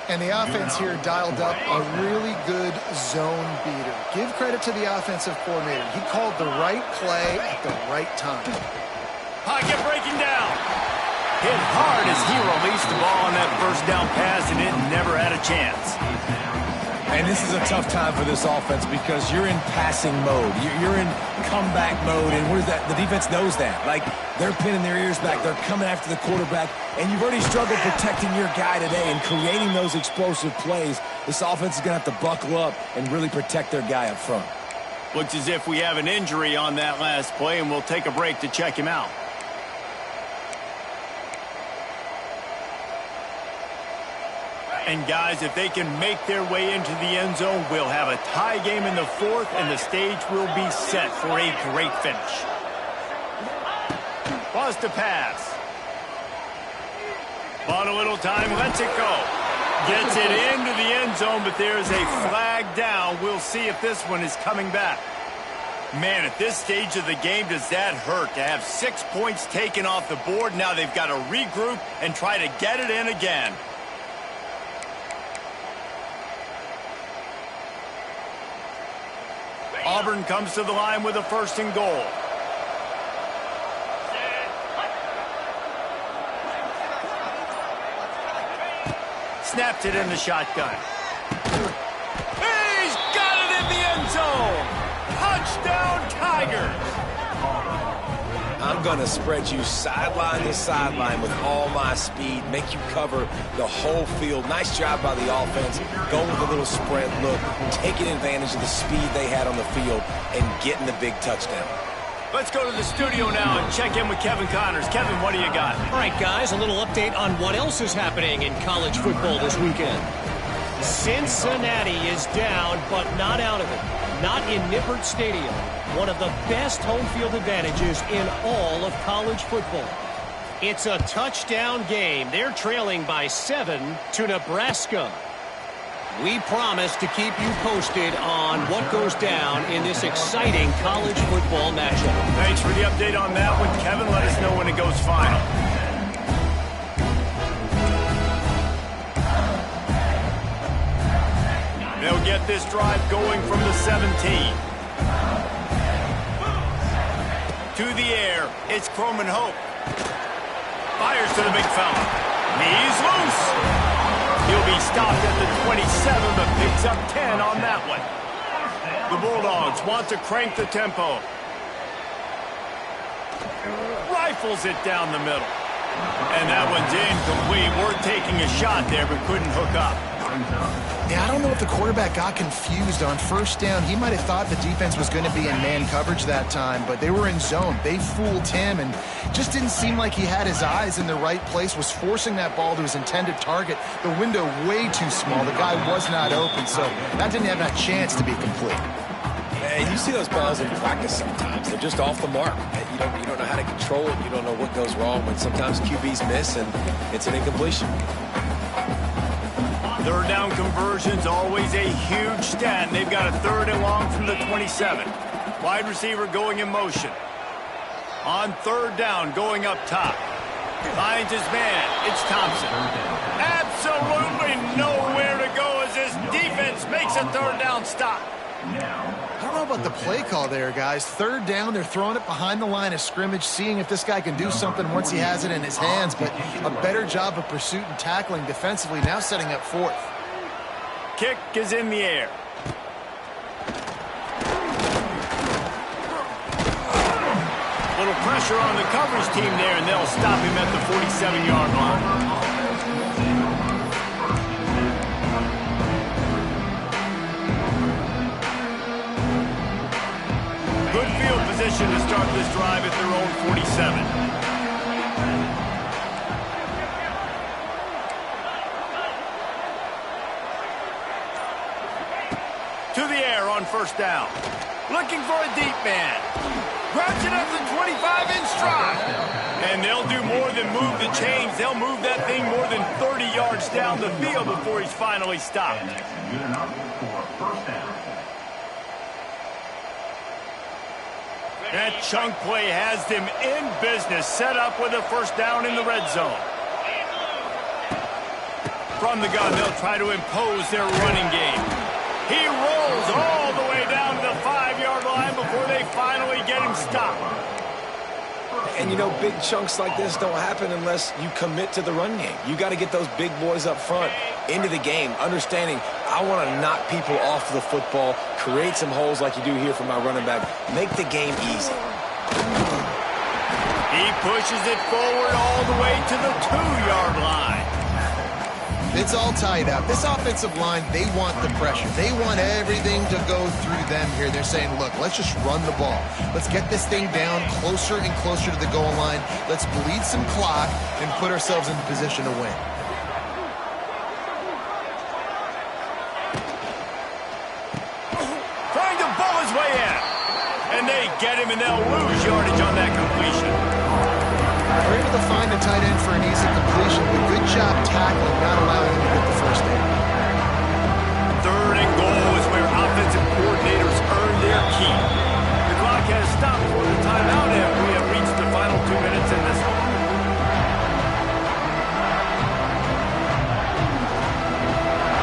And the offense here dialed up a really good zone beater. Give credit to the offensive coordinator. He called the right play at the right time. Pocket breaking down. Hit hard as he released the ball on that first down pass, and it never had a chance. And this is a tough time for this offense because you're in passing mode. You're in comeback mode, and the defense knows that. Like, they're pinning their ears back. They're coming after the quarterback, and you've already struggled protecting your guy today and creating those explosive plays. This offense is going to have to buckle up and really protect their guy up front. Looks as if we have an injury on that last play, and we'll take a break to check him out. And guys, if they can make their way into the end zone, we'll have a tie game in the 4th, and the stage will be set for a great finish. Wants to pass. On a little time, lets it go. Gets it into the end zone, but there's a flag down. We'll see if this one is coming back. Man, at this stage of the game, does that hurt to have 6 points taken off the board? Now they've got to regroup and try to get it in again. Auburn comes to the line with a 1st and goal. Snapped it in the shotgun. He's got it in the end zone. Touchdown, Tigers. I'm going to spread you sideline to sideline with all my speed, make you cover the whole field. Nice job by the offense, going with a little spread look, taking advantage of the speed they had on the field, and getting the big touchdown. Let's go to the studio now and check in with Kevin Connors. Kevin, what do you got? All right, guys, a little update on what else is happening in college football this weekend. Cincinnati is down, but not out of it. Not in Nippert Stadium, one of the best home field advantages in all of college football. It's a touchdown game. They're trailing by 7 to Nebraska. We promise to keep you posted on what goes down in this exciting college football matchup. Thanks for the update on that one, Kevin. Let us know when it goes final. They'll get this drive going from the 17. To the air, it's Croman Hope. Fires to the big fella. He's loose. He'll be stopped at the 27, but picks up 10 on that one. The Bulldogs want to crank the tempo. Rifles it down the middle. And that one's incomplete. We're taking a shot there, but couldn't hook up. Yeah, I don't know if the quarterback got confused on 1st down. He might have thought the defense was going to be in man coverage that time, but they were in zone. They fooled him and just didn't seem like he had his eyes in the right place, was forcing that ball to his intended target. The window way too small. The guy was not open, so that didn't have that chance to be complete. And you see those balls in practice sometimes. They're just off the mark. You don't know how to control it. You don't know what goes wrong when sometimes QBs miss and it's an incompletion. 3rd down conversion's always a huge stat. They've got a 3rd and long from the 27. Wide receiver going in motion. On 3rd down, going up top. Finds his man. It's Thompson. Absolutely nowhere to go as this defense makes a 3rd down stop. I don't know about the play call there, guys. 3rd down, they're throwing it behind the line of scrimmage, seeing if this guy can do something once he has it in his hands, but a better job of pursuit and tackling defensively, now setting up 4th. Kick is in the air. little pressure on the coverage team there, and they'll stop him at the 47-yard line. Good field position to start this drive at their own 47. To the air on first down. Looking for a deep man. Grabs it up to 25 in stride. And they'll do more than move the chains. They'll move that thing more than 30 yards down the field before he's finally stopped. That chunk play has them in business, set up with a first down in the red zone. From the gun, they'll try to impose their running game. He rolls all the way down to the 5-yard line before they finally get him stopped. And, you know, big chunks like this don't happen unless you commit to the run game. You got to get those big boys up front into the game, understanding I want to knock people off the football, create some holes like you do here for my running back, make the game easy. He pushes it forward all the way to the 2-yard line. It's all tied up. This offensive line, they want the pressure. They want everything to go through them here. They're saying, look, let's just run the ball. Let's get this thing down closer and closer to the goal line. Let's bleed some clock and put ourselves in position to win. Trying to bull his way in. And they get him, and they'll lose yardage on that completion. They're able to find the tight end for an easy completion, but good job tackling, not allowing him to get the first down. 3rd and goal is where offensive coordinators earn their keep. The clock has stopped for the timeout, and we have reached the final 2 minutes in this one.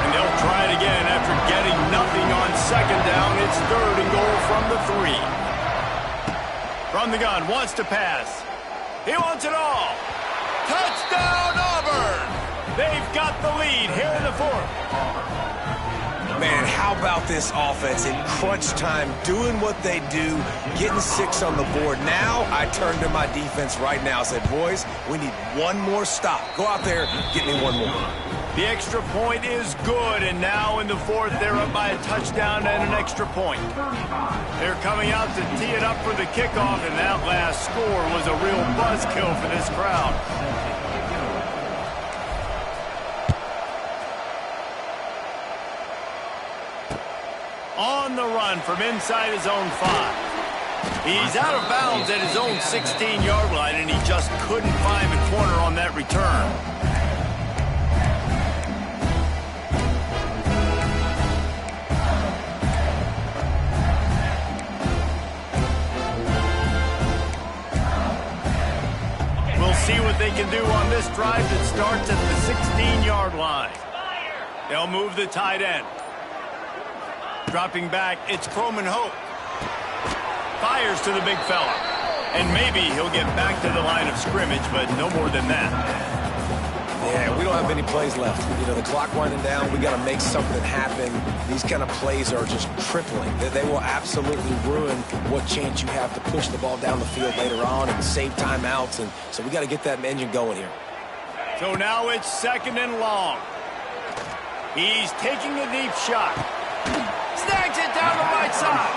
And they'll try it again after getting nothing on 2nd down. It's 3rd and goal from the 3. From the gun, wants to pass. He wants it all. Touchdown, Auburn! They've got the lead here in the 4th. Man, how about this offense in crunch time, doing what they do, getting 6 on the board. Now I turn to my defense right now, said, boys, we need one more stop. Go out there, get me one more. The extra point is good, and now in the 4th, they're up by a touchdown and an extra point. They're coming out to tee it up for the kickoff, and that last score was a real buzzkill for this crowd. On the run from inside his own 5. He's out of bounds at his own 16-yard line, and he just couldn't find the corner on that return. See what they can do on this drive that starts at the 16-yard line. They'll move the tight end. Dropping back, it's Croman Hope. Fires to the big fella. And maybe he'll get back to the line of scrimmage, but no more than that. Yeah, we don't have many plays left. You know, the clock winding down, we got to make something happen. These kind of plays are just crippling. They will absolutely ruin what chance you have to push the ball down the field later on and save timeouts. And so we got to get that engine going here. So now it's 2nd and long. He's taking a deep shot. Snags it down the right side.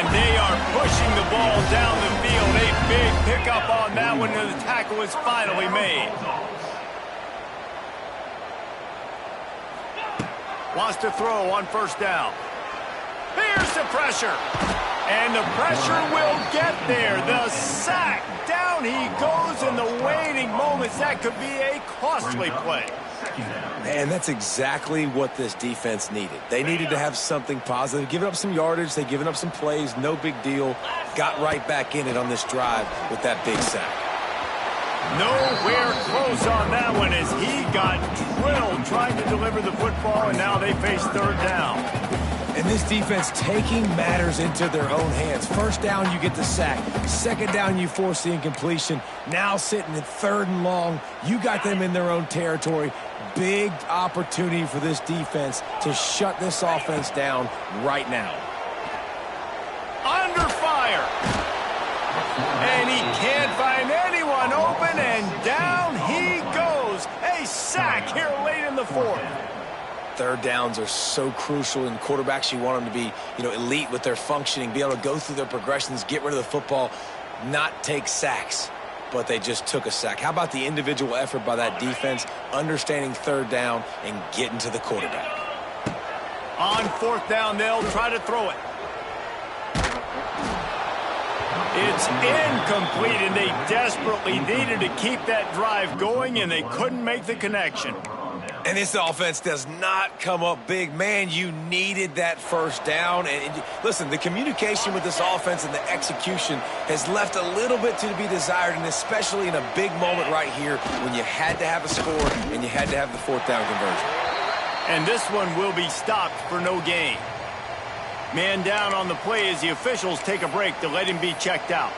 And they are pushing the ball down the field. A big pickup on that one, and the tackle is finally made. Wants to throw on first down. Here's the pressure. And the pressure will get there. The sack. Down he goes in the waiting moments. That could be a costly play. Man, that's exactly what this defense needed. They needed to have something positive. Giving up some yardage, they've given up some plays, no big deal. Got right back in it on this drive with that big sack. Nowhere close on that one as he got drilled trying to deliver the football, and now they face 3rd down. And this defense taking matters into their own hands. First down, you get the sack. 2nd down, you force the incompletion. Now sitting at 3rd and long, you got them in their own territory. Big opportunity for this defense to shut this offense down right now. Under fire. moving, and down he goes. A sack here late in the fourth. Third downs are so crucial, and quarterbacks, you want them to be, elite with their functioning, be able to go through their progressions, get rid of the football, not take sacks. But they just took a sack. How about the individual effort by that defense, understanding third down and getting to the quarterback? On fourth down, they'll try to throw it. It's incomplete, and they desperately needed to keep that drive going, and they couldn't make the connection. And this offense does not come up big. Man, you needed that first down. And listen, the communication with this offense and the execution has left a little bit to be desired, and especially in a big moment right here when you had to have a score and you had to have the fourth down conversion. And this one will be stopped for no gain. Man down on the play as the officials take a break to let him be checked out.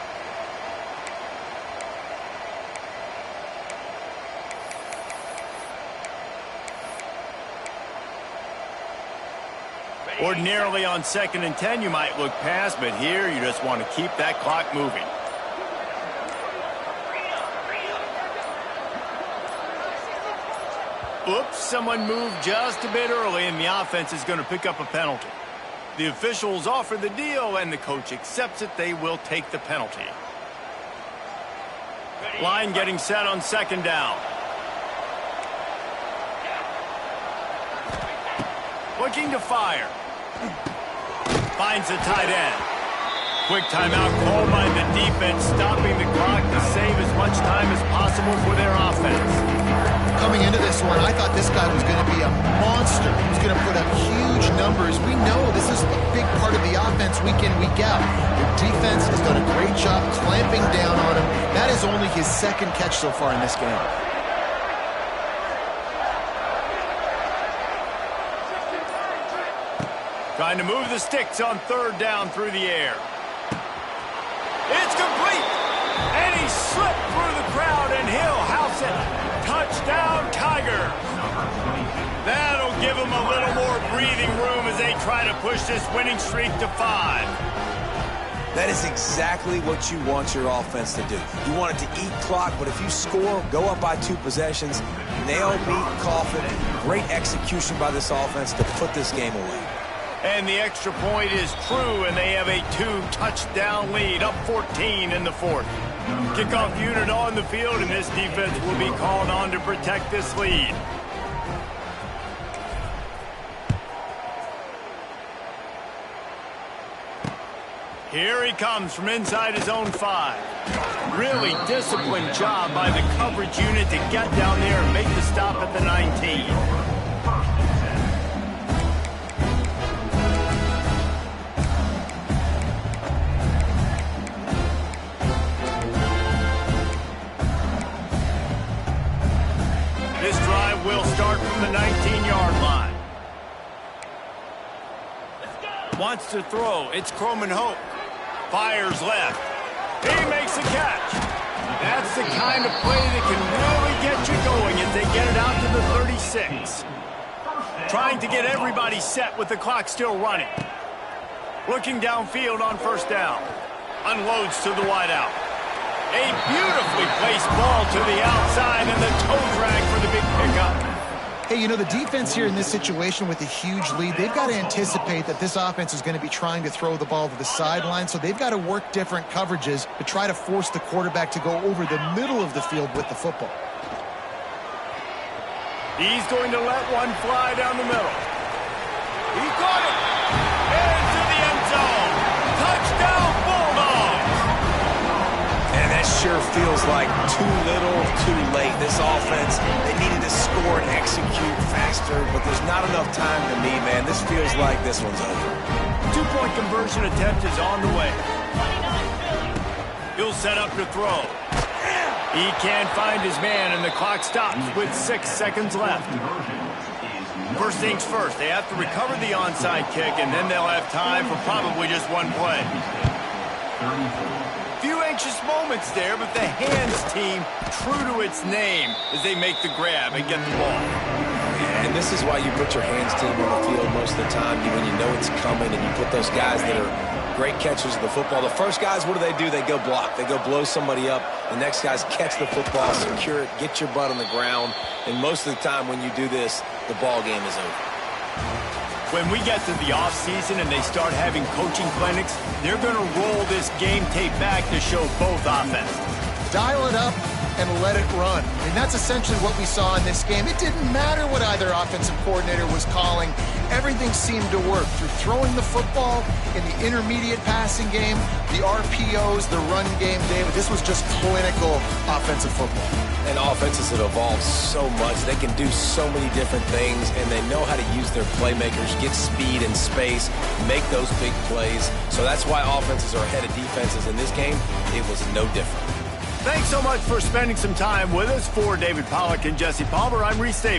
Ordinarily on 2nd and 10 you might look past, but here you just want to keep that clock moving. Oops, someone moved just a bit early, and the offense is going to pick up a penalty. The officials offer the deal, and the coach accepts it. They will take the penalty. Line getting set on 2nd down. Looking to fire. Finds the tight end. Quick timeout called by the defense, stopping the clock to save as much time as possible for their offense. Coming into this one, I thought this guy was going to be a monster. He was going to put up huge numbers. We know this is a big part of the offense week in, week out. The defense has done a great job clamping down on him. That is only his 2nd catch so far in this game. Trying to move the sticks on 3rd down through the air. It's complete! And he slipped through the crowd, and he'll house it. Touchdown, Tigers! That'll give them a little more breathing room as they try to push this winning streak to 5. That is exactly what you want your offense to do. You want it to eat clock, but if you score, go up by 2 possessions, nail, beat, coffin, great execution by this offense to put this game away. And the extra point is true, and they have a 2-touchdown lead, up 14 in the 4th. Kickoff unit on the field, and this defense will be called on to protect this lead. Here he comes from inside his own 5. Really disciplined job by the coverage unit to get down there and make the stop at the 19. Will start from the 19-yard line. Wants to throw. It's Croman Hope. Fires left. He makes a catch. That's the kind of play that can really get you going as they get it out to the 36. Trying to get everybody set with the clock still running. Looking downfield on 1st down. Unloads to the wideout. A beautifully placed ball to the outside, and the toe drag for the big pickup. Hey, the defense here in this situation with a huge lead, they've got to anticipate that this offense is going to be trying to throw the ball to the sideline, so they've got to work different coverages to try to force the quarterback to go over the middle of the field with the football. He's going to let one fly down the middle. He caught it! Into the end zone! Touchdown, Bulldogs! And that sure feels like too little, too late. This offense, they needed to score and execute faster, but there's not enough time to me, man. This feels like this one's over. 2-point conversion attempt is on the way. He'll set up to throw. He can't find his man, and the clock stops with 6 seconds left. First things first, they have to recover the onside kick, and then they'll have time for probably just one play. Few anxious moments there, but the hands team true to its name as they make the grab and get the ball. Yeah, and this is why you put your hands team on the field most of the time when you know it's coming, and you put those guys that are great catchers of the football. The first guys, what do? They go block. They go blow somebody up. The next guys catch the football, secure it, get your butt on the ground. And most of the time when you do this, the ball game is over. When we get to the offseason and they start having coaching clinics, they're going to roll this game tape back to show both offenses. Dial it up and let it run. I mean, that's essentially what we saw in this game. It didn't matter what either offensive coordinator was calling. Everything seemed to work through throwing the football in the intermediate passing game, the RPOs, the run game, David. This was just clinical offensive football. And offenses have evolved so much. They can do so many different things, and they know how to use their playmakers, get speed and space, make those big plays. So that's why offenses are ahead of defenses in this game. It was no different. Thanks so much for spending some time with us. For David Pollack and Jesse Palmer, I'm Reese Davis.